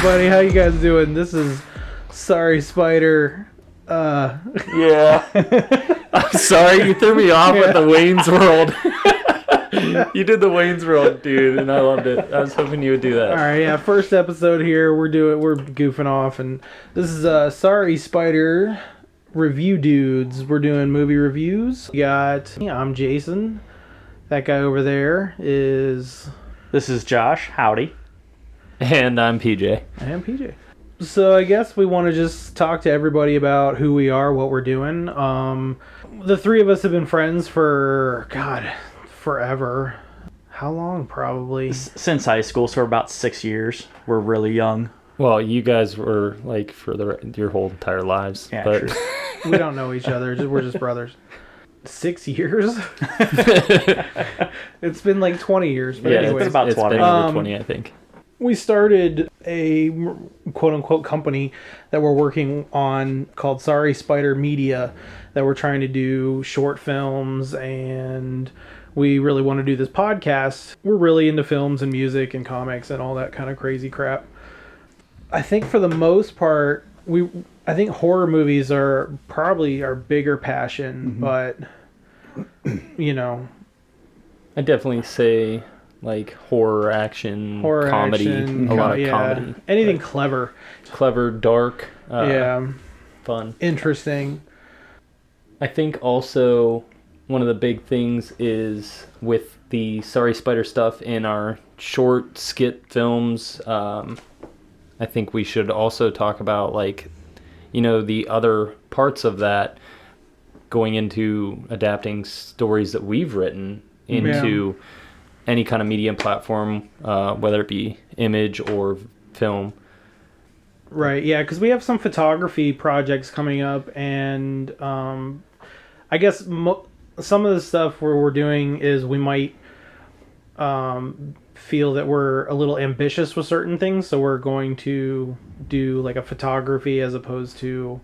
everybody. How you guys doing? This is Sorry Spider. Yeah. I'm sorry, you threw me off with the Wayne's World. You did the Wayne's World, dude, and I loved it. I was hoping you would do that. All right, yeah. First episode here. We're goofing off, and this is Sorry Spider review dudes. We're doing movie reviews. I'm Jason. That guy over there is. This is Josh. Howdy. And I'm PJ. I am PJ. So I guess we want to just talk to everybody about who we are, what we're doing. The three of us have been friends for, God, forever. How long, probably? Since high school, so we're about 6 years. We're really young. Well, you guys were like for your whole entire lives. Yeah, but true. We don't know each other. We're just brothers. 6 years? It's been like 20 years. But Yeah, anyways. it's about 20. been over 20, I think. We started a quote-unquote company that we're working on called Sorry Spider Media, that we're trying to do short films, and we really want to do this podcast. We're really into films and music and comics and all that kind of crazy crap. I think for the most part, I think horror movies are probably our bigger passion, but, you know. I definitely say like horror, action, comedy, action, a lot of comedy. Anything clever. Clever, dark, fun. Interesting. I think also one of the big things is with the Sorry Spider stuff in our short skit films, I think we should also talk about like, you know, the other parts of that going into adapting stories that we've written into any kind of media platform, whether it be image or film. Right, yeah, because we have some photography projects coming up, and I guess some of the stuff we're doing is we might feel that we're a little ambitious with certain things, so we're going to do like a photography as opposed to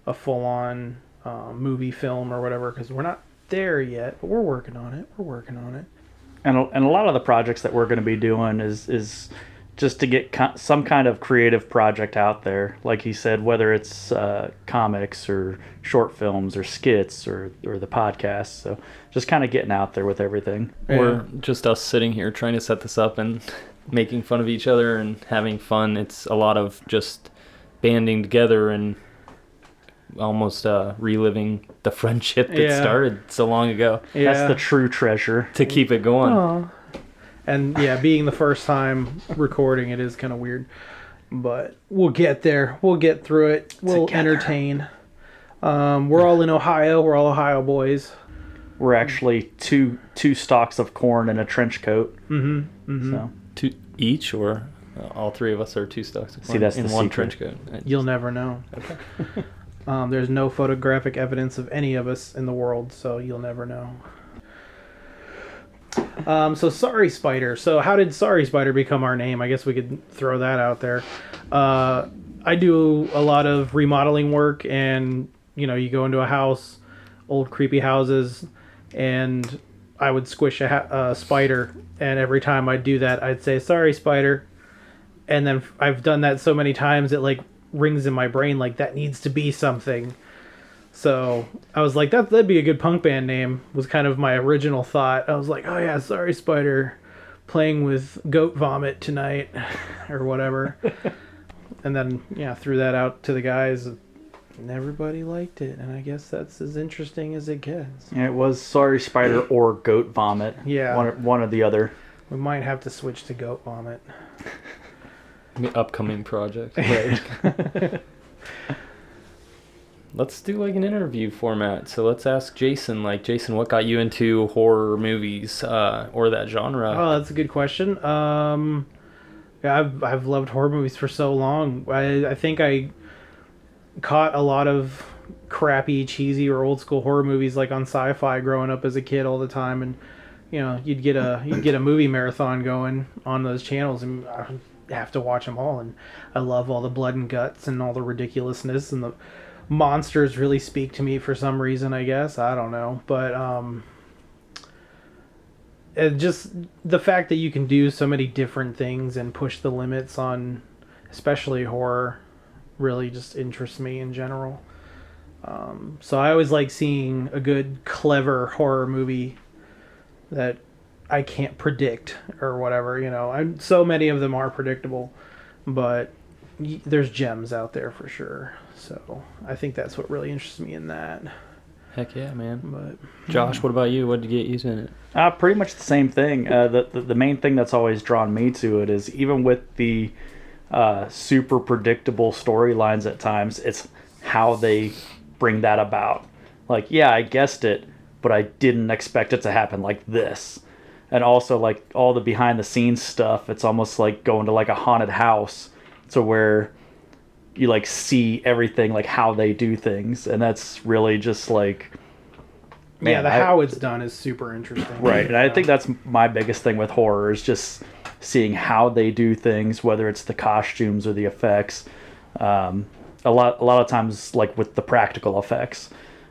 a full-on movie film or whatever, because we're not there yet, but we're working on it. And a lot of the projects that we're going to be doing is just to get some kind of creative project out there. Like he said, whether it's comics or short films or skits or the podcast. So just kind of getting out there with everything. Yeah. Or just us sitting here trying to set this up and making fun of each other and having fun. It's a lot of just banding together and almost reliving the friendship that started so long ago. Yeah. That's the true treasure. To keep it going. Aww. And yeah, being the first time recording it is kind of weird, but we'll get there. We'll get through it. We'll entertain. We're all in Ohio. We're all Ohio boys. We're actually two stalks of corn in a trench coat. So Two each, or all three of us are two stalks of corn? See, that's in the one secret. trench coat. You'll never know. Okay. There's no photographic evidence of any of us in the world, so you'll never know. So Sorry Spider. So how did Sorry Spider become our name? I guess we could throw that out there. I do a lot of remodeling work, and you go into a house, old creepy houses, and I would squish a spider, and every time I'd do that, I'd say Sorry Spider, and then I've done that so many times it like rings in my brain like that needs to be something. So I was like, that'd be a good punk band name, was kind of my original thought. I was like, oh yeah, Sorry Spider, playing with goat vomit tonight, or whatever. And then, threw that out to the guys, and everybody liked it. And I guess that's as interesting as it gets. yeah, it was Sorry Spider or Goat Vomit. Yeah. One or the other. We might have to switch to goat vomit. The upcoming project. Right. Let's do like an interview format. So let's ask Jason, what got you into horror movies or that genre? Oh, that's a good question. Yeah, I've loved horror movies for so long. I think I caught a lot of crappy, cheesy, or old school horror movies like on Sci-Fi growing up as a kid all the time, and you'd get a movie marathon going on those channels, and I have to watch them all. And I love all the blood and guts and all the ridiculousness, and the monsters really speak to me for some reason, I guess. I don't know, but just the fact that you can do so many different things and push the limits on especially horror, really just interests me in general. So I always like seeing a good, clever horror movie that I can't predict or whatever. So many of them are predictable, but there's gems out there for sure. So I think that's what really interests me in that. Heck yeah, man. But Josh, what about you? What did you get used in it? Pretty much the same thing. The main thing that's always drawn me to it is even with the super predictable storylines at times, it's how they bring that about. Like, yeah, I guessed it, but I didn't expect it to happen like this. And also, like, all the behind the scenes stuff, it's almost like going to like a haunted house to where you like see everything, like how they do things, and that's really just like, man, how it's done is super interesting. Right. And I think that's my biggest thing with horror is just seeing how they do things, whether it's the costumes or the effects. A lot of times, like with the practical effects,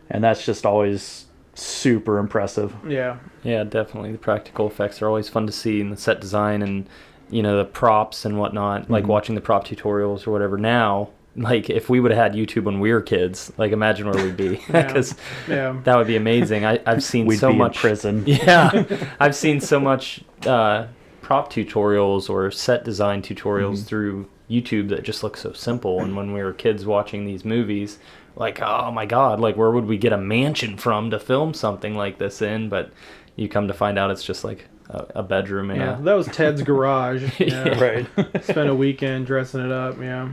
and that's just always super impressive. Yeah. Yeah, definitely. The practical effects are always fun to see, and the set design and, the props and whatnot, like watching the prop tutorials or whatever. Now, like, if we would have had YouTube when we were kids, like, imagine where we'd be. Because that would be amazing. I've seen We'd so be much in prison. Yeah, I've seen so much prop tutorials or set design tutorials through YouTube that just look so simple. And when we were kids watching these movies, like, oh my God, like, where would we get a mansion from to film something like this in? But you come to find out it's just like a bedroom. Yeah, that was Ted's garage. Yeah. Right. Spent a weekend dressing it up. Yeah.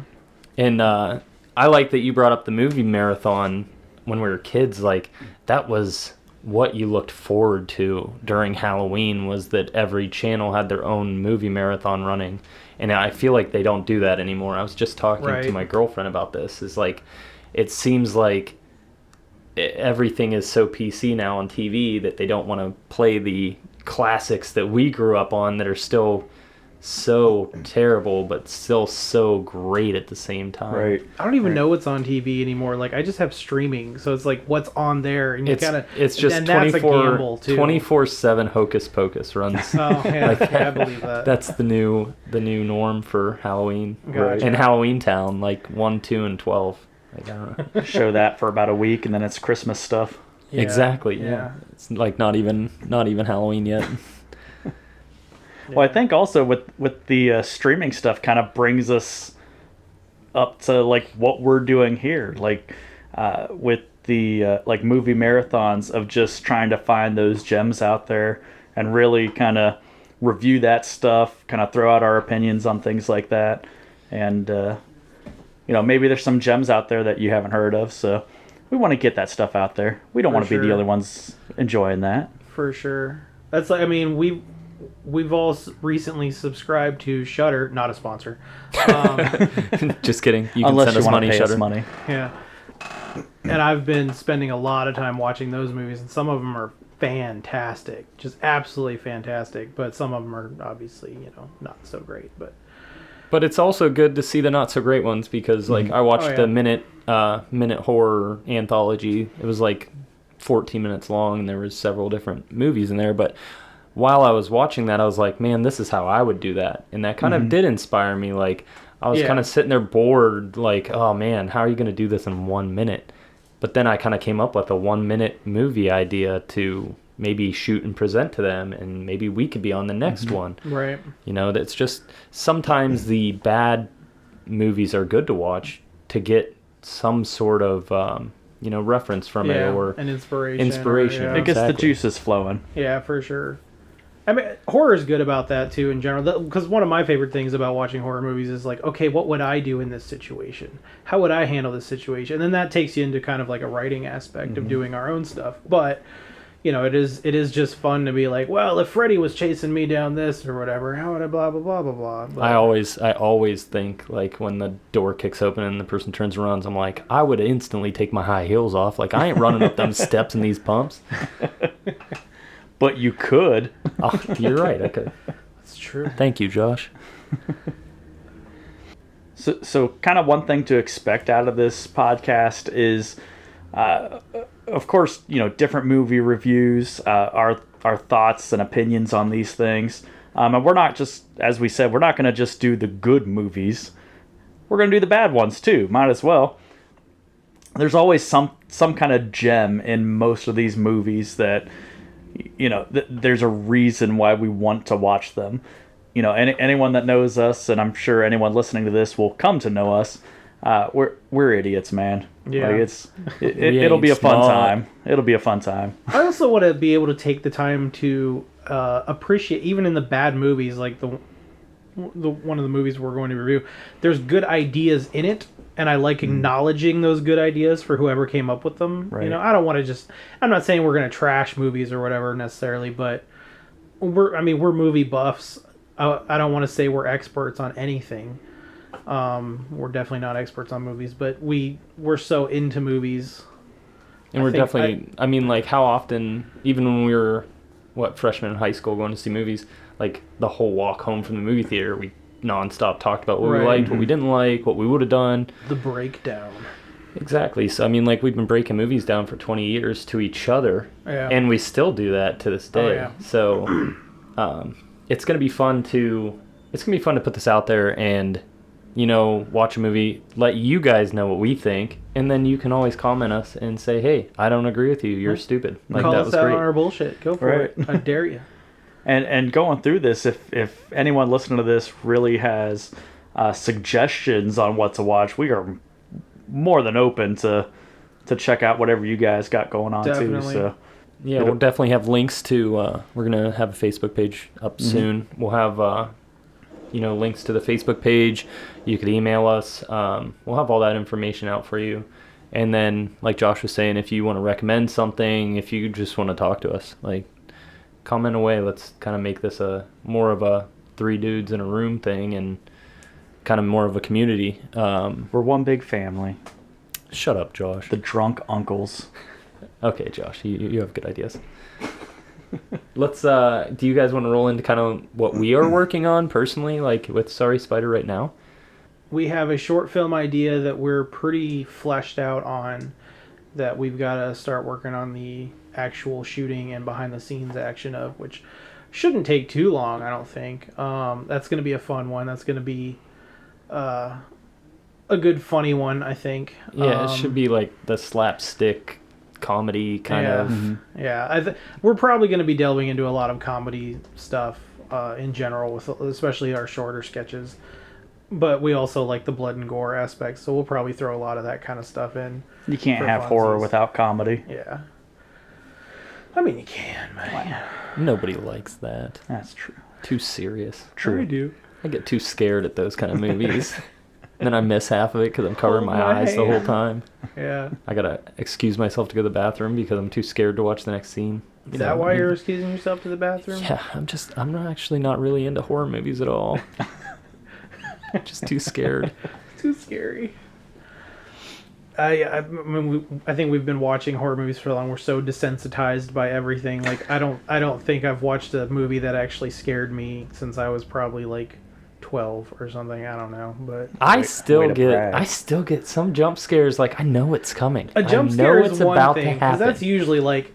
And I like that you brought up the movie marathon when we were kids. Like, that was what you looked forward to during Halloween, was that every channel had their own movie marathon running. And I feel like they don't do that anymore. I was just talking to my girlfriend about this. Is like, it seems like everything is so PC now on TV that they don't want to play the classics that we grew up on that are still so terrible but still so great at the same time. Right. I don't even know what's on TV anymore. Like, I just have streaming, so it's like what's on there, and you it's just and that's a gamble too. 24/7 Hocus Pocus runs. Oh yeah, I believe that. That's the new norm for Halloween. Gotcha. And Halloween Town, like 1, 2, and 12. Like, I don't know. Show that for about a week, and then it's Christmas stuff. Yeah, exactly. Yeah. It's like not even Halloween yet. Well, I think also with the streaming stuff kind of brings us up to like what we're doing here, like with the like movie marathons of just trying to find those gems out there and really kind of review that stuff, kind of throw out our opinions on things like that. And, maybe there's some gems out there that you haven't heard of. So we want to get that stuff out there. We don't want to be the only ones enjoying that. For sure. That's like, I mean, we've all recently subscribed to Shudder, not a sponsor. Just kidding. You can Unless send you us want money, to pay Shudder. us money. Yeah. And I've been spending a lot of time watching those movies, and some of them are fantastic, just absolutely fantastic. But some of them are obviously, not so great. But it's also good to see the not so great ones, because like I watched the minute horror anthology. It was like 14 minutes long, and there was several different movies in there. But while I was watching that, I was like, man, this is how I would do that. And that kind of did inspire me. Like, I was kind of sitting there bored, like, oh man, how are you going to do this in 1 minute? But then I kind of came up with a 1 minute movie idea to maybe shoot and present to them, and maybe we could be on the next one. Right. That's just, sometimes the bad movies are good to watch to get some sort of, reference from it, or an inspiration. It gets the juices flowing. Yeah, for sure. I mean, horror is good about that too in general. Because one of my favorite things about watching horror movies is like, okay, what would I do in this situation? How would I handle this situation? And then that takes you into kind of like a writing aspect of doing our own stuff. But it is just fun to be like, well, if Freddy was chasing me down this or whatever, how would I blah blah blah blah blah. But I always think, like, when the door kicks open and the person turns and runs, I'm like, I would instantly take my high heels off. Like, I ain't running up them steps in these pumps. But you could. Oh, you're right. I could. That's true. Thank you, Josh. So kind of one thing to expect out of this podcast is, of course, different movie reviews, our thoughts and opinions on these things. And we're not just, as we said, we're not going to just do the good movies. we're going to do the bad ones too. Might as well. There's always some kind of gem in most of these movies that, there's a reason why we want to watch them. Anyone that knows us, and I'm sure anyone listening to this will come to know us, we're idiots, man. Yeah. Like it'll be a fun time. It'll be a fun time. I also want to be able to take the time to appreciate, even in the bad movies, like the one of the movies we're going to review, there's good ideas in it, and I like acknowledging those good ideas for whoever came up with them. Right. I don't want to I'm not saying we're going to trash movies or whatever necessarily, but we're movie buffs. I don't want to say we're experts on anything. We're definitely not experts on movies, but we're so into movies. And we're definitely, like, how often, even when we were, freshmen in high school going to see movies, like, the whole walk home from the movie theater, we nonstop talked about what we liked, what we didn't like, what we would have done. The breakdown. Exactly. So, we've been breaking movies down for 20 years to each other, and we still do that to this day. Oh, yeah. So, it's going to be fun to put this out there and, watch a movie, let you guys know what we think, and then you can always comment us and say, hey, I don't agree with you, you're stupid. Like, Call that us was out great. on our bullshit. Go for it. I dare you. And going through this, if anyone listening to this really has suggestions on what to watch, we are more than open to check out whatever you guys got going on. Definitely. Too. So Yeah, we'll definitely have links to, we're going to have a Facebook page up soon. We'll have, links to the Facebook page. You could email us. We'll have all that information out for you. And then, like Josh was saying, if you want to recommend something, if you just want to talk to us, like, comment away. Let's kind of make this more of a 3 dudes in a room thing and kind of more of a community. we're one big family. Shut up, Josh. The drunk uncles. Okay, Josh, you have good ideas. Let's, do you guys want to roll into kind of what we are working on personally, like with Sorry Spider right now? We have a short film idea that we're pretty fleshed out on, that we've got to start working on the actual shooting and behind the scenes action of, which shouldn't take too long, I don't think. That's going to be a fun one. That's going to be a good funny one, I think. Yeah, it should be like the slapstick comedy kind of. Mm-hmm. Yeah, we're probably going to be delving into a lot of comedy stuff in general, with especially our shorter sketches. But we also like the blood and gore aspects, so we'll probably throw a lot of that kind of stuff in. You can't have horror without comedy. Yeah. You can, but Nobody likes that. That's true. Too serious. True. I do. I get too scared at those kind of movies. And then I miss half of it because I'm covering my eyes the whole time. Yeah. I gotta excuse myself to go to the bathroom because I'm too scared to watch the next scene. Is that why you're excusing yourself to the bathroom? Yeah, I'm not actually not really into horror movies at all. Just too scared. Too scary. I think we've been watching horror movies for long. We're so desensitized by everything. Like, I don't think I've watched a movie that actually scared me since I was probably like 12 or something. I don't know, but I still get some jump scares. Like, I know it's coming. a jump scare is one about thing, to happen. because that's usually like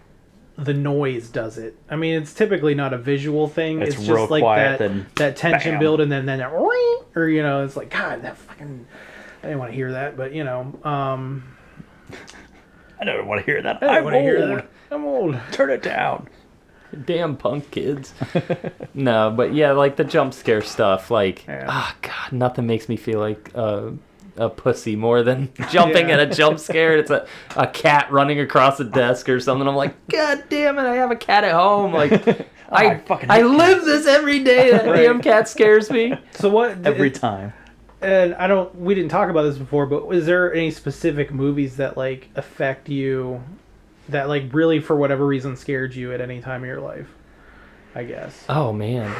the noise does it. It's typically not a visual thing. It's It's real just like quiet, that tension bam. build, and then that, or it's like, God, that fucking, I didn't want to hear that, but I don't want to hear that. I I'm want to hear old. that. I'm old. Turn it down. Damn punk kids. No, but yeah, like the jump scare stuff. Like, Yeah. God, nothing makes me feel like a pussy more than jumping at a jump scare. It's a cat running across a desk or something. I'm like, God damn it, I have a cat at home. Like, I live this every day. That damn cat scares me. So what? Every time. And we didn't talk about this before, but is there any specific movies that like affect you, that like really for whatever reason scared you at any time of your life? I guess. Oh man.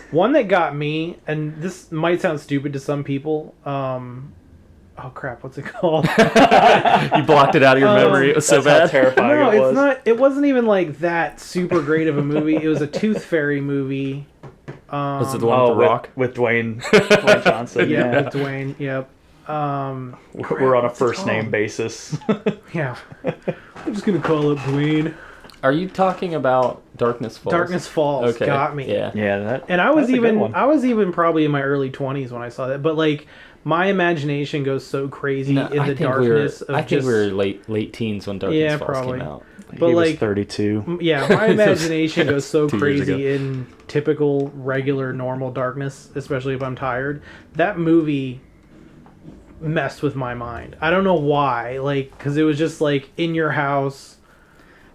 One that got me, and this might sound stupid to some people. Oh crap! What's it called? You blocked it out of your memory. It was so That's how bad. terrifying No, it was. it's not. It wasn't even like that super great of a movie. It was a Tooth Fairy movie. Was it the one with the Rock? With Dwayne Johnson. Yeah, Yeah. with Dwayne. Yep. We're on a first name basis. Yeah. I'm just gonna call it Dwayne. Are you talking about Darkness Falls. Darkness Falls Okay. got me. Yeah. Yeah, And I was that's a good even one. I was even probably in my early 20s when I saw that. But like my imagination goes so crazy No, in the darkness I of think just we were late teens when Darkness Yeah, Falls probably. came out. but he was like 32. yeah, my imagination goes so 2 years ago. crazy in typical regular normal darkness, especially if I'm tired. That movie messed with my mind. I don't know why, like cuz it was just like in your house.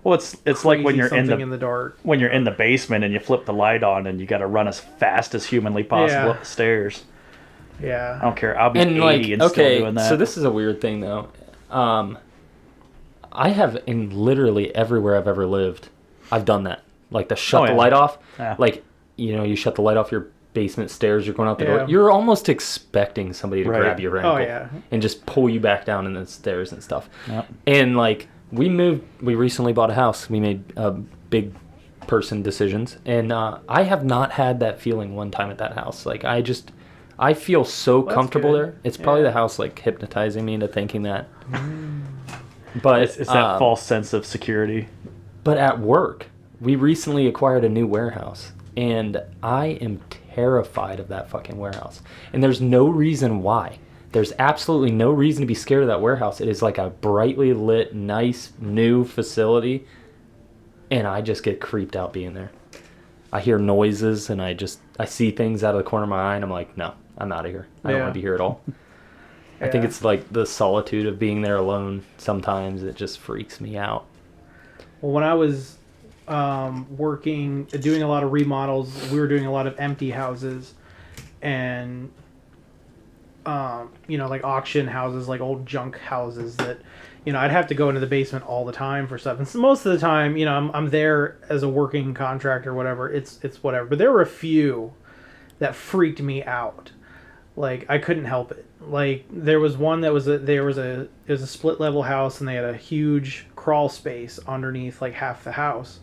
Well, it's like when crazy you're something in the dark. when you're in the basement and you flip the light on and you got to run as fast as humanly possible Yeah. up the stairs. I Yeah. don't care. I'll be And 80 like, and still okay, doing that. so this is a weird thing though. I have in literally everywhere I've ever lived, I've done that. Like the shut Oh, the yeah. light off. Yeah. Like, you know, you shut the light off your basement stairs, you're going out the Yeah. door. You're almost expecting somebody to Right. grab your ankle Oh yeah. and just pull you back down in the stairs and stuff. Yep. And like we recently bought a house. We made big person decisions, and I have not had that feeling one time at that house. Like I feel so Well, that's comfortable good. there. It's probably Yeah. the house like hypnotizing me into thinking that. But It's that false sense of security. But at work, we recently acquired a new warehouse, and I am terrified of that fucking warehouse. And there's no reason why. There's absolutely no reason to be scared of that warehouse. It is like a brightly lit, nice, new facility, and I just get creeped out being there. I hear noises, and I see things out of the corner of my eye, and I'm like, no, I'm out of here. I don't Yeah. want to be here at all. I think Yeah. it's like the solitude of being there alone. Sometimes it just freaks me out. Well, when I was doing a lot of remodels, we were doing a lot of empty houses, and like auction houses, like old junk houses that, I'd have to go into the basement all the time for stuff. And so most of the time, I'm there as a working contractor, whatever. It's whatever. But there were a few that freaked me out. Like I couldn't help it. Like there was one that was it was a split level house, and they had a huge crawl space underneath like half the house,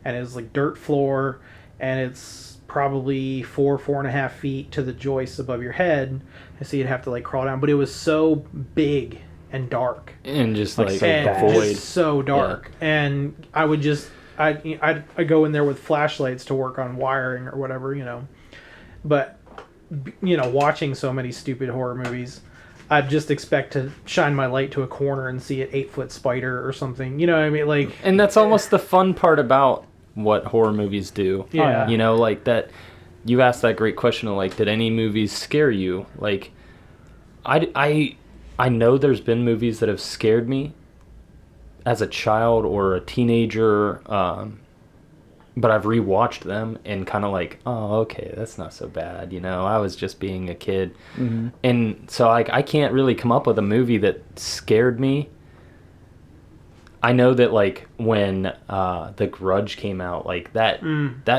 and it was like dirt floor, and it's probably 4.5 feet to the joists above your head, and so you'd have to like crawl down. But it was so big and dark, And just Like like, so and the vast. void. just so dark. And I would just I'd go in there with flashlights to work on wiring or whatever, but watching so many stupid horror movies, I'd just expect to shine my light to a corner and see an 8-foot spider or something. You know what I mean? Like, And that's almost the fun part about what horror movies do. yeah. You know, like that. You asked that great question of like, did any movies scare you? Like, I know there's been movies that have scared me as a child or a teenager, but I've rewatched them and kind of like, oh, okay, that's not so bad. I was just being a kid. Mm-hmm. And so like, I can't really come up with a movie that scared me. I know that like when The Grudge came out, like that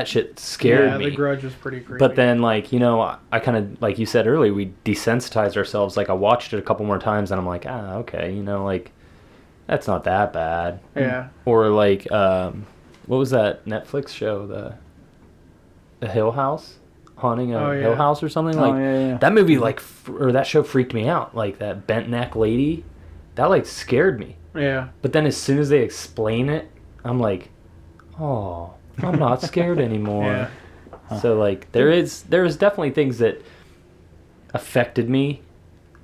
shit scared me. The Grudge was pretty creepy. But then like, I kind of, like you said earlier, we desensitized ourselves. Like I watched it a couple more times and I'm like, okay, like that's not that bad. Yeah. Or like, what was that Netflix show? The Hill House? Haunting a Hill House or something? Like yeah. that movie, like, or that show freaked me out. Like that bent neck lady, that like scared me. Yeah. But then as soon as they explain it, I'm like, oh, I'm not scared anymore. Yeah. So like there is definitely things that affected me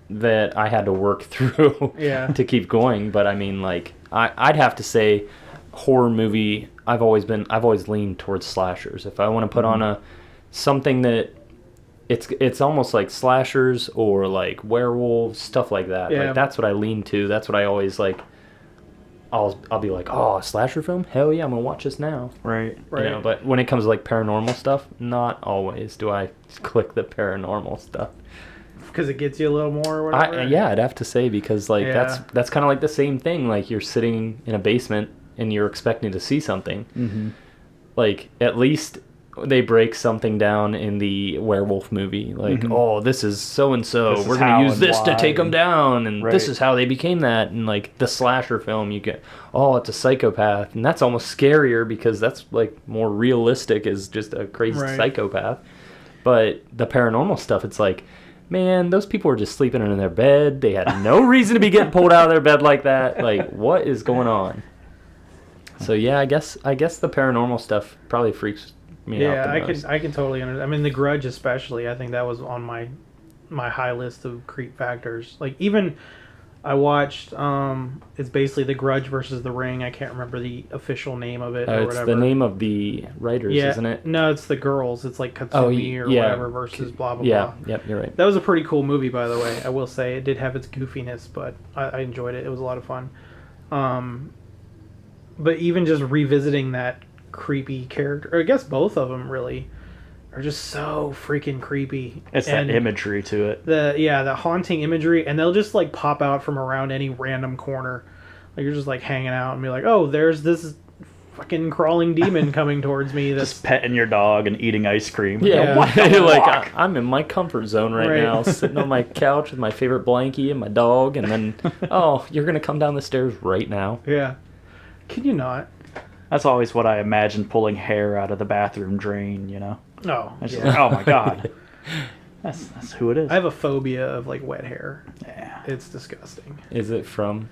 that I had to work through Yeah. to keep going. But I mean, like I'd have to say horror movie, I've always leaned towards slashers. If I want to put on something that it's almost like slashers or like werewolves, stuff like that. Yeah. Like that's what I lean to. That's what I always like. I'll be like, oh, a slasher film? Hell yeah, I'm gonna watch this now. Right. Right. But when it comes to like paranormal stuff, not always do I click the paranormal stuff. Because it gets you a little more or whatever. I'd have to say, because like Yeah. that's kind of like the same thing. Like you're sitting in a basement and you're expecting to see something. Mm-hmm. Like at least they break something down in the werewolf movie. Like, oh, this is so and so. This is We're gonna how use and this to why. take them down, and this Right. is how they became that. And like the slasher film, you get, oh, it's a psychopath, and that's almost scarier because that's like more realistic, is just a crazy Right. psychopath. But the paranormal stuff, it's like, man, those people were just sleeping in their bed. They had no reason to be getting pulled out of their bed like that. Like, what is going on? So yeah, I guess the paranormal stuff probably freaks me out. Yeah, The most. I can totally understand. I mean, The Grudge especially. I think that was on my high list of creep factors. Like even I watched it's basically The Grudge versus The Ring. I can't remember the official name of it or It's whatever. the name of the writers, Yeah, isn't it? no, it's the girls. It's like Katsumi or yeah. whatever versus blah blah Yeah, blah. yep, you're right. That was a pretty cool movie, by the way. I will say it did have its goofiness, but I enjoyed it. It was a lot of fun. But even just revisiting that creepy character, or I guess both of them really, are just so freaking creepy. It's And that imagery to it. the haunting imagery, and they'll just like pop out from around any random corner. Like you're just like hanging out and be like, oh, there's this fucking crawling demon coming towards me. That's Just petting your dog and eating ice cream. Yeah. What the Like fuck? I'm in my comfort zone right Right. now, sitting on my couch with my favorite blankie and my dog, and then oh, you're gonna come down the stairs right now. yeah. Can you not? That's always what I imagine, pulling hair out of the bathroom drain, you know? No. I just Yeah. like, oh my god. That's who it is. I have a phobia of like wet hair. Yeah. It's disgusting. Is it from?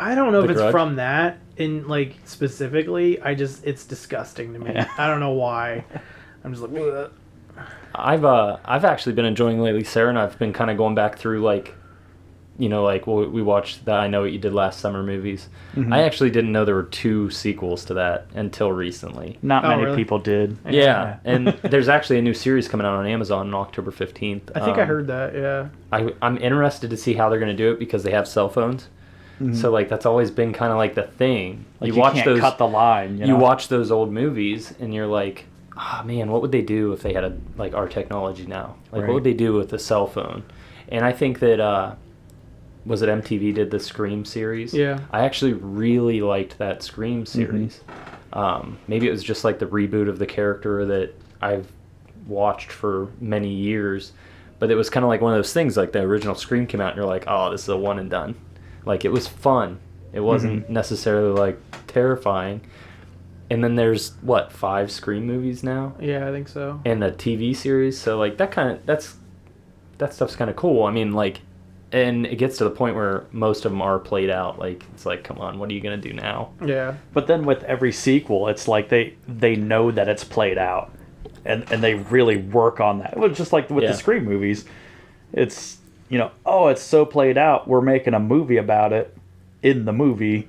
I don't know The if it's Grudge? from that in like specifically. It's disgusting to me. Yeah. I don't know why. I'm just like, ugh. I've actually been enjoying lately. Sarah and I've been kind of going back through like, like we watched the I Know What You Did Last Summer movies. Mhm. I actually didn't know there were 2 sequels to that until recently. Not Oh, many really? people did. Yeah, and there's actually a new series coming out on Amazon on October 15th. I think I heard that. Yeah. I'm interested to see how they're going to do it because they have cell phones. Mhm. So like that's always been kind of like the thing. Like, you watch can't those cut the line. You you know? watch those old movies and you're like, oh man, what would they do if they had like our technology now? Like Right. what would they do with a cell phone? And I think that was it MTV did the Scream series? Yeah. I actually really liked that Scream series. Maybe it was just like the reboot of the character that I've watched for many years, but it was kind of like one of those things like the original Scream came out and you're like, oh, this is a one and done. Like it was fun. It wasn't necessarily like terrifying. And then there's what, 5 Scream movies now? Yeah, I think so. And a TV series, so like that stuff's kind of cool. I mean, like, and it gets to the point where most of them are played out. Like it's like, come on, what are you gonna do now? Yeah. But then with every sequel, it's like they know that it's played out, and they really work on that. Well, just like with Yeah. the Scream movies, it's oh, it's so played out. We're making a movie about it in the movie,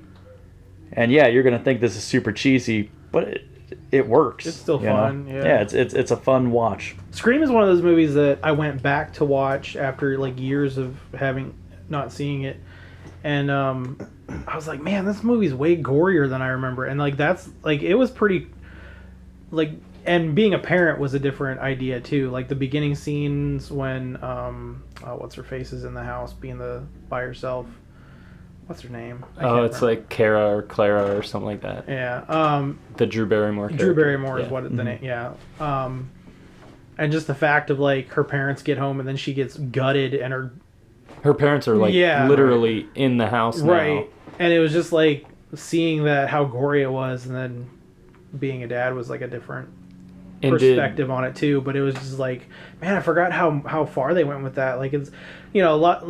and yeah, you're gonna think this is super cheesy, but it works. It's still you know? fun, yeah. Yeah, it's a fun watch. Scream is one of those movies that I went back to watch after like years of having not seeing it, and I was like, man, this movie's way gorier than I remember, and like that's like it was pretty, like, and being a parent was a different idea too. Like the beginning scenes when what's her face is in the house being by herself. What's her name? I Oh, can't it's remember. like Kara or Clara or something like that. Yeah. The Drew Barrymore character. Drew Barrymore is Yeah. what the name. Yeah. And just the fact of like her parents get home and then she gets gutted and Her parents are like Yeah. literally in the house now. right, and it was just like seeing that how gory it was, and then being a dad was like a different And perspective on it too. But it was just like, man, I forgot how far they went with that. Like it's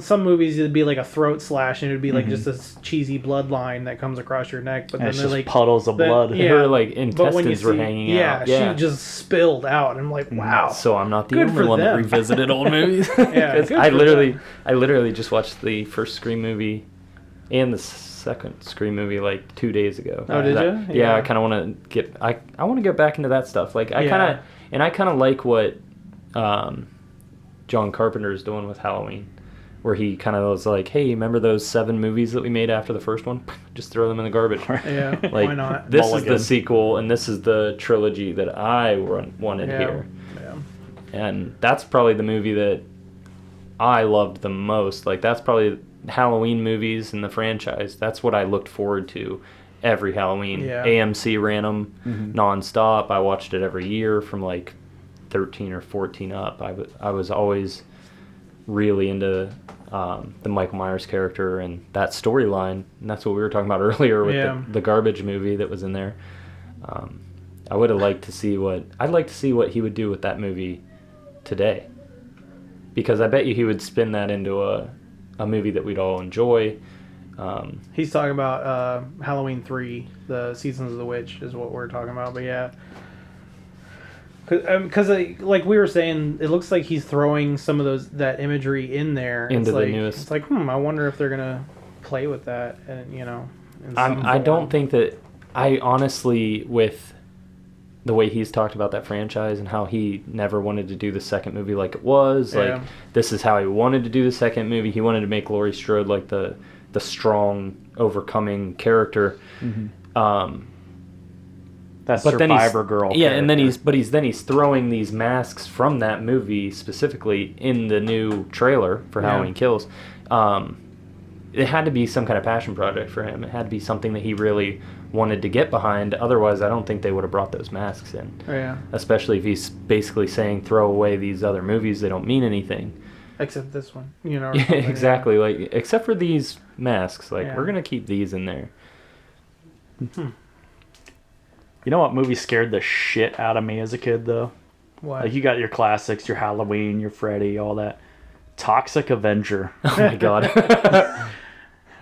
some movies it'd be like a throat slash and it'd be like just this cheesy bloodline that comes across your neck, but And then it's they're just like puddles of then- blood. yeah. her like but when you intestines were see, hanging out. she just spilled out. And I'm like, wow. So I'm not the Good only for one that them. revisited old movies. Yeah, 'Cause good I for literally just watched the first Scream movie and the second Scream movie like 2 days ago. Oh, did you? Yeah, Yeah. I kind of want to get I want to get back into that stuff. Like I Yeah. kind of like what John Carpenter is doing with Halloween, where he kind of was like, hey, remember those 7 movies that we made after the first one? Just throw them in the garbage. Yeah, Like, why not? This is Mulligan. the sequel, and this is the trilogy that I wanted Yeah. here. Yeah. And that's probably the movie that I loved the most. Like, that's probably Halloween movies in the franchise. That's what I looked forward to every Halloween. Yeah. AMC ran them nonstop. I watched it every year from like 13 or 14 up. I was always really into the Michael Myers character and that storyline. And that's what we were talking about earlier with Yeah. the garbage movie that was in there. I would have liked to see I'd like to see what he would do with that movie today, because I bet you he would spin that into a movie that we'd all enjoy. He's talking about Halloween 3, the Seasons of the Witch is what we're talking about. But yeah, because like we were saying, it looks like he's throwing some of that imagery in there into it's the like, newest. It's like, I wonder if they're gonna play with that, and in I some don't form. think that. I honestly, with the way he's talked about that franchise and how he never wanted to do the second movie like it was, Yeah. like this is how he wanted to do the second movie. He wanted to make Laurie Strode like the strong, overcoming character. That But then survivor girl. Yeah, and then character. he's throwing these masks from that movie specifically in the new trailer for Halloween Kills. It had to be some kind of passion project for him. It had to be something that he really wanted to get behind. Otherwise, I don't think they would have brought those masks in. Oh, yeah. Especially if he's basically saying throw away these other movies, they don't mean anything. Except this one, or Yeah, something, exactly. Like except for these masks, like Yeah. we're gonna keep these in there. You know what movie scared the shit out of me as a kid, though? What? Like, you got your classics, your Halloween, your Freddy, all that. Toxic Avenger. Oh my god.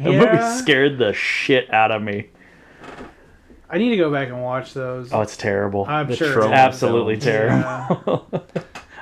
That movie scared the shit out of me. I need to go back and watch those. Oh, it's terrible. I'm the sure trope. it's Absolutely Yeah. terrible.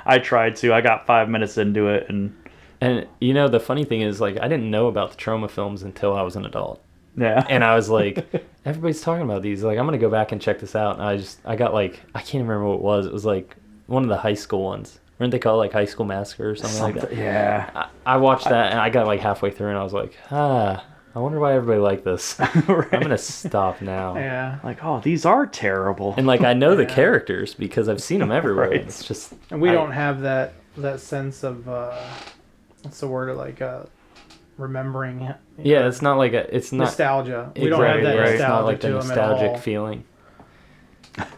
I tried to. I got 5 minutes into it, and And the funny thing is, like, I didn't know about the trauma films until I was an adult. yeah. And I was like, everybody's talking about these. Like, I'm going to go back and check this out. And I got like, I can't remember what it was. It was like one of the high school ones. Weren't they called like High School Massacre or something like that? Yeah. I watched that and I got like halfway through and I was like, I wonder why everybody liked this. Right. I'm going to stop now. Yeah. Like, oh, these are terrible. And like, I know the Yeah. charact's because I've seen them everywhere. Right. It's just, And we don't have that sense of what's the word, like remembering. yeah, it's not like it's not nostalgia. We don't have exactly, that right. nostalgia It's not like to the them at nostalgic all. feeling.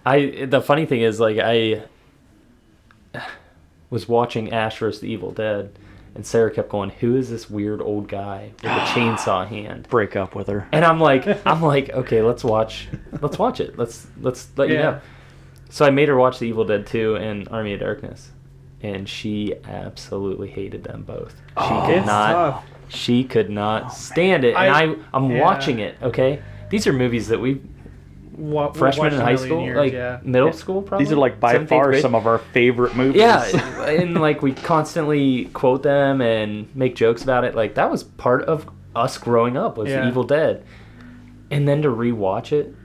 The funny thing is, like, I was watching Ash vs. the Evil Dead, and Sarah kept going, "Who is this weird old guy with a chainsaw hand?" Break up with her. And I'm like, okay, let's watch it. Let's let you Yeah. know. So I made her watch The Evil Dead 2 and Army of Darkness, and she absolutely hated them both. It's tough. She could not stand it, and I'm yeah. watching it. Okay, these are movies that we What, freshmen in high school, middle school, probably. These are like by 7th, 8th far grade. some of our favorite movies. Yeah, and like we constantly quote them and make jokes about it. Like that was part of us growing up was Yeah. The Evil Dead, and then to rewatch it,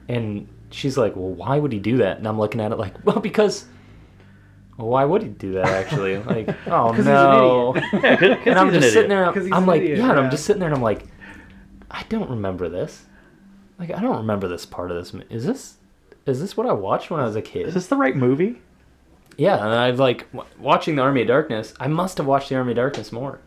and she's like, "Well, why would he do that?" And I'm looking at it like, "Well, because." Well, why would he do that? Actually, like, oh 'Cause he's no! an And I'm just sitting there. 'Cause he's I'm an like, idiot, yeah, and I'm yeah. just sitting there, and I'm like, I don't remember this. Like, I don't remember this part of this. Is this what I watched when I was a kid? Is this the right movie? Yeah, and I've like watching the Army of Darkness. I must have watched the Army of Darkness more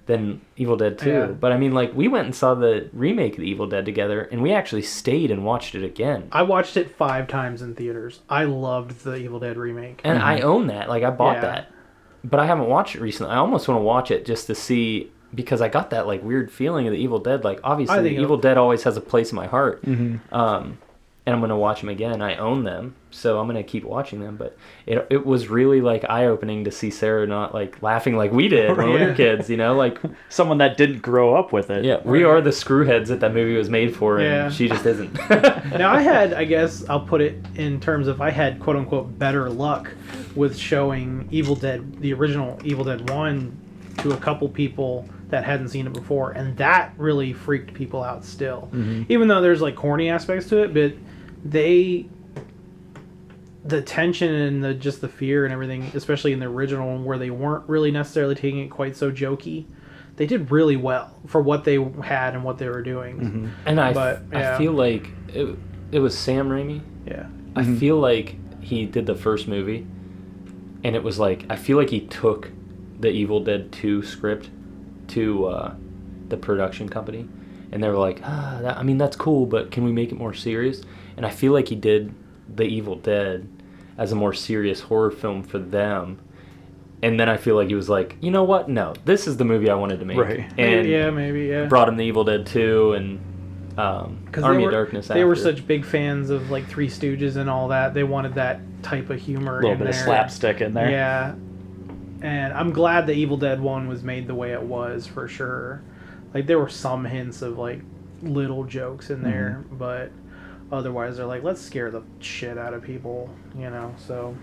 than Evil Dead 2. Yeah. But I mean, like, we went and saw the remake of the Evil Dead together, and we actually stayed and watched it again. I watched it 5 times in theaters. I loved the Evil Dead remake. And I own that. Like, I bought Yeah. that. But I haven't watched it recently. I almost want to watch it just to see, because I got that, like, weird feeling of the Evil Dead. Like, obviously, I the think Evil Dead always has a place in my heart. Mm-hmm. And I'm going to watch them again. I own them, so I'm going to keep watching them. But it was really, like, eye-opening to see Sarah not, like, laughing like we did when we were Yeah. kids, you know? Like, Someone that didn't grow up with it. yeah, we are the screwheads that movie was made for, and Yeah. she just isn't. Now I guess I'll put it in terms of I had quote unquote better luck with showing Evil Dead, the original Evil Dead 1 to a couple people that hadn't seen it before, and that really freaked people out still. Even though there's like corny aspects to it, but the tension and the fear and everything, especially in the original one where they weren't really necessarily taking it quite so jokey, they did really well for what they had and what they were doing. And I yeah. feel like it was Sam Raimi. Yeah. I feel like he did the first movie, and it was like, I feel like he took the Evil Dead 2 script to the production company, and they were like, I mean, that's cool, but can we make it more serious? And I feel like he did the Evil Dead as a more serious horror film for them. And then I feel like he was like, you know what? No, this is the movie I wanted to make. Right. And maybe. brought him the Evil Dead 2 and Army of Darkness They were after. such big fans of like Three Stooges and all that. They wanted that type of humor. A little in bit there. of slapstick in there. Yeah, and I'm glad the Evil Dead 1 was made the way it was for sure. Like there were some hints of like little jokes in there, but otherwise they're like, let's scare the shit out of people, so.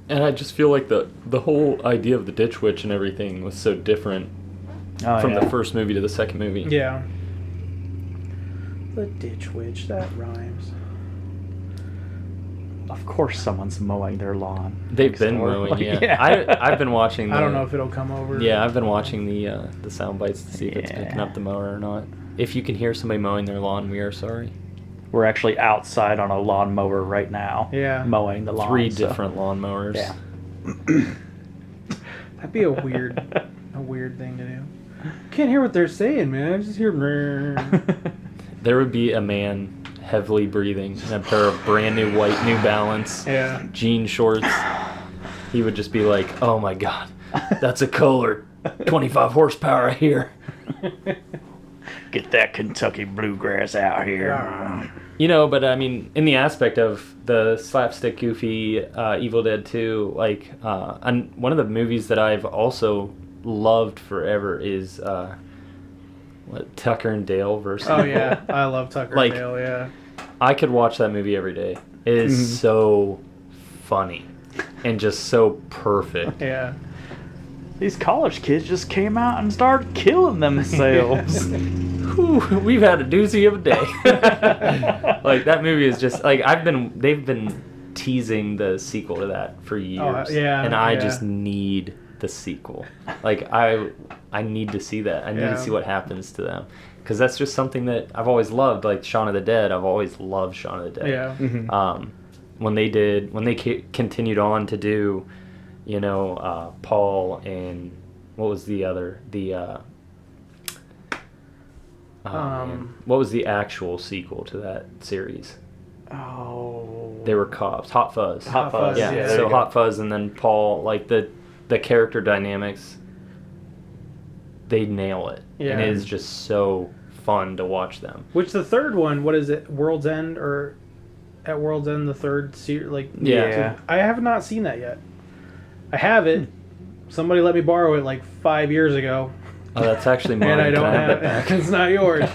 And I just feel like the whole idea of the Ditch Witch and everything was so different from the first movie to the second movie. Yeah. The Ditch Witch, that rhymes. Of course someone's mowing their lawn. They've been mowing, yeah. I've been watching I don't know if it'll come over. Yeah, I've been watching the sound bites to see if it's picking up the mower or not. If you can hear somebody mowing their lawn, we are sorry. We're actually outside on a lawnmower right now. Yeah. Mowing the lawn. 3 different lawnmowers. Yeah. That'd be a weird thing to do. Can't hear what they're saying, man. I just hear. There would be a man heavily breathing in a pair of brand new white New Balance jean shorts. He would just be like, "Oh my god, that's a Kohler, 25 horsepower here." Get that Kentucky bluegrass out here. But I mean, in the aspect of the slapstick, goofy, Evil Dead 2, like, and one of the movies that I've also loved forever is Tucker and Dale versus. Oh yeah, I love Tucker and Dale. Yeah, I could watch that movie every day. It is so funny and just so perfect. Yeah. These college kids just came out and started killing themselves. Whew, we've had a doozy of a day. Like that movie is just like they've been teasing the sequel to that for years. And I just need the sequel. Like I need to see that. I need to see what happens to them, because that's just something that I've always loved. Like Shaun of the Dead, I've always loved Shaun of the Dead. Yeah. Mm-hmm. When they continued on to do, Paul and what was the other what was the actual sequel to that series? Oh, they were cops. Hot Fuzz. Hot Fuzz. Yeah. So Hot Fuzz and then Paul, like the character dynamics, they nail it. Yeah. And it is just so fun to watch them. Which the third one, what is it? World's End, or at World's End, the third series, Yeah. I have not seen that yet. I have it. Somebody let me borrow it like 5 years ago. Oh, that's actually mine. And I don't Can have it back? it. It's not yours.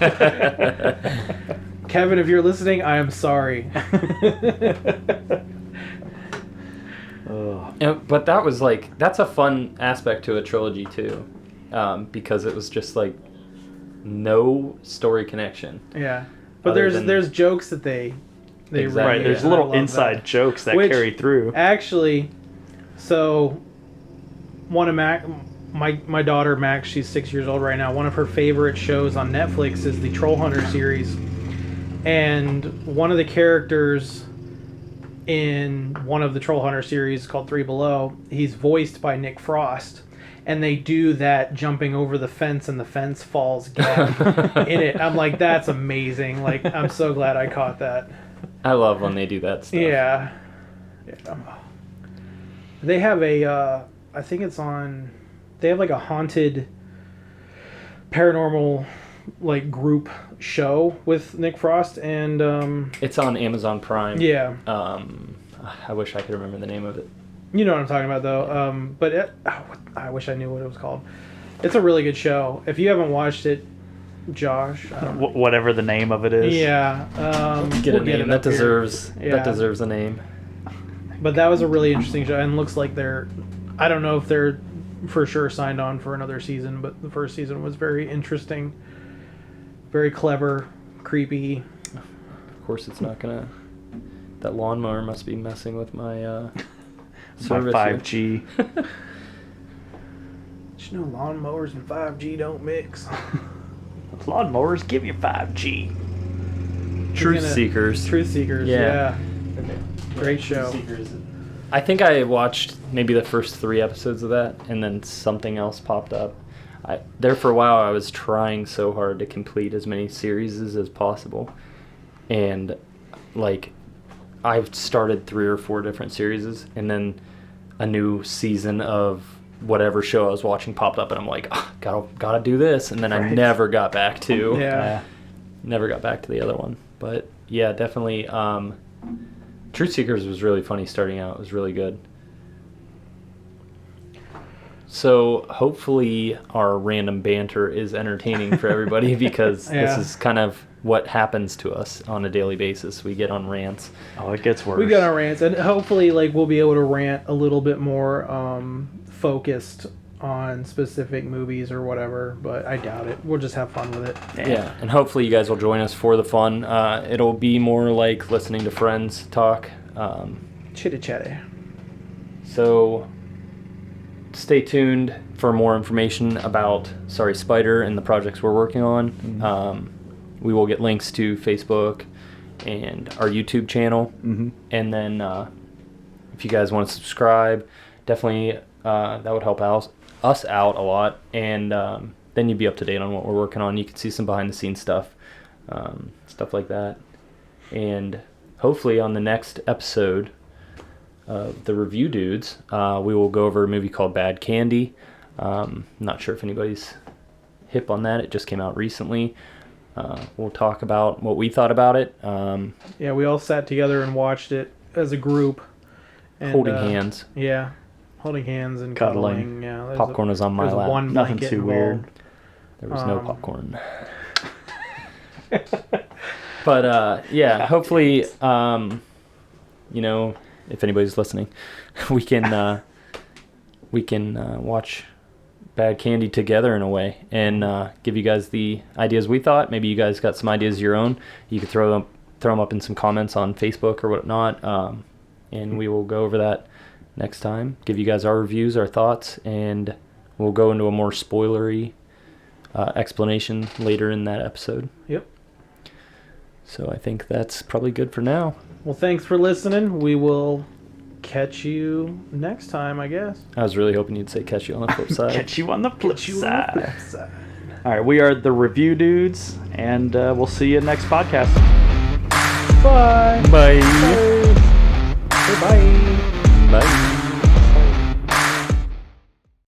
Kevin, if you're listening, I am sorry. But that was that's a fun aspect to a trilogy too, because it was just like no story connection. Yeah, but there's jokes that they Exactly. Right, there's little inside jokes that carry through. Actually, so one of my daughter Max, she's 6 years old right now. One of her favorite shows on Netflix is the Troll Hunter series, and one of the characters in one of the Troll Hunter series called Three Below, he's voiced by Nick Frost, and they do that jumping over the fence and the fence falls gag in it. I'm like, that's amazing. Like, I'm so glad I caught that. I love when they do that stuff. Yeah. They have I think it's on, they have like a haunted paranormal like group show with Nick Frost, and it's on Amazon Prime. Yeah. I wish I could remember the name of it. You know what I'm talking about though. But I wish I knew what it was called. It's a really good show. If you haven't watched it, Josh, whatever the name of it is. Yeah. Get a name that deserves a name. But that was a really interesting show, and looks like I don't know if they're for sure signed on for another season, but the first season was very interesting, very clever, creepy. Of course, it's not gonna. That lawnmower must be messing with my my service 5G. Did you know lawnmowers and 5G don't mix? Lawnmowers give you 5G. Truth Seekers. Truth Seekers. Yeah. Great show. I think I watched maybe the first 3 episodes of that, and then something else popped up. There for a while, I was trying so hard to complete as many series as possible, and I've started 3 or 4 different series, and then a new season of whatever show I was watching popped up, and I'm like, gotta do this, and then I never got back to the other one. But yeah, definitely. Truth Seekers was really funny starting out. It was really good. So hopefully our random banter is entertaining for everybody because this is kind of what happens to us on a daily basis. We get on rants. Oh, it gets worse. We get on rants, and hopefully, like, we'll be able to rant a little bit more focused on specific movies or whatever, but I doubt it. We'll just have fun with it. Yeah, and hopefully you guys will join us for the fun. It'll be more like listening to friends talk. Chitty-chatty. So stay tuned for more information about Sorry Spider and the projects we're working on. Mm-hmm. We will get links to Facebook and our YouTube channel. Mm-hmm. And then if you guys want to subscribe, definitely that would help us out a lot. And then you'd be up to date on what we're working on. You can see some behind-the-scenes stuff like that. And hopefully on the next episode of the Review Dudes, we will go over a movie called Bad Candy. Not sure if anybody's hip on that. It just came out recently. We'll talk about what we thought about it. Yeah, we all sat together and watched it as a group. And, holding hands. Yeah, holding hands and Cuddling. cuddling. Yeah, Popcorn was on my lap. One Nothing blanket too weird. There was no popcorn. But yeah, hopefully, if anybody's listening, we can watch Bad Candy together in a way and give you guys the ideas we thought. Maybe you guys got some ideas of your own. You could throw them up in some comments on Facebook or whatnot, and we will go over that next time. Give you guys our reviews, our thoughts, and we'll go into a more spoilery explanation later in that episode. Yep. So I think that's probably good for now. Well, thanks for listening. We will catch you next time, I guess. I was really hoping you'd say catch you on the flip side. Catch you on the flip You on the side. flip side. All right, we are the Review Dudes, and we'll see you next podcast. Bye. Bye. Bye.